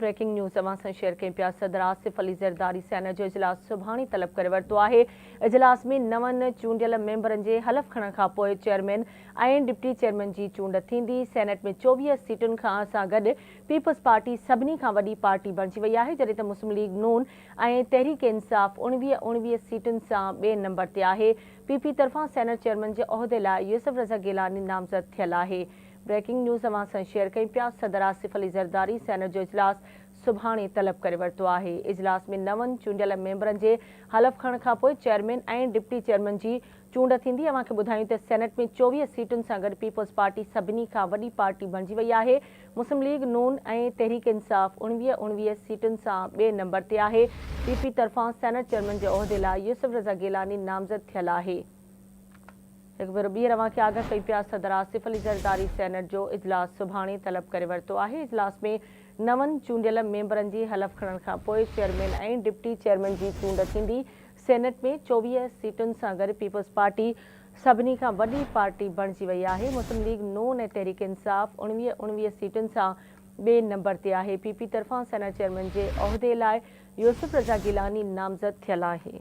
Breaking news अवां सां share कयूं पिया। सदर आसिफ अली ज़रदारी सेनेट जो इजलास सुभाणे तलब करे वरितो आहे। इजलास में नवनि चूंडियल मेंबरनि जे हलफ़ खणण खां पोइ चेयरमैन ऐं डिप्टी चेयरमैन जी चूंड थींदी। सेनेट में 24 सीटुनि सां गॾु पीपल्स पार्टी सभिनी खां वॾी पार्टी बणिजी वई आहे, जॾहिं त मुस्लिम लीग नून ऐं तहरीक इंसाफ़ 19 सीटुनि सां ॿिए नंबर ते आहे। पीपी तरफ़ां सेनेट चेयरमैन जे उहिदे लाइ यूसुफ रज़ा गिलानी नामज़द थियल आहे। ब्रेकिंग न्यूज़ अवां सां शेयर कयूं पिया। सदर आसिफ अली ज़रदारी सेनेट जो इजलास सुभाणे तलब करे वरितो आहे। इजलास में नवनि चूंडियल मेंबरनि जे हलफ़ खणण खां पोइ चेयरमैन ऐं डिप्टी चेयरमैन जी चूंड थींदी। अव्हां खे ॿुधायूं त सेनेट में 24 सीटुनि सां गॾु पीपल्स पार्टी सभिनी खां वॾी पार्टी बणिजी वई आहे। मुस्लिम लीग नून ऐं तहरीक इंसाफ़ 19 सीटुनि सां ॿिए नंबर ते आहे। पीपी तरफ़ां सेनेट चेयरमैन जे उहिदे लाइ यूसुफ रज़ा गिलानी नामज़द थियल आहे। एक बार ॿीहर अव्हां खे आगाह कई पिया। सदर आसिफ अली ज़रदारी सेनेट जो इजलास सुभाणे तलब करे वरितो आहे। इजलास में नवनि चूंडियल मेंबरनि जी हलफ़ खणण खां पोइ चेयरमैन ऐं डिप्टी चेयरमैन जी चूंड थींदी। सेनेट में 24 सीटुनि सां गॾु पीपल्स पार्टी सभिनी खां वॾी पार्टी बणिजी वई आहे। मुस्लिम लीग नून ऐं तहरीक इंसाफ़ 19 सीटुनि सां ॿिए नंबर ते आहे। पीपी तरफ़ां सेनेट चेयरमैन जे उहिदे लाइ यूसुफ रज़ा गिलानी नामज़द थियल आहे।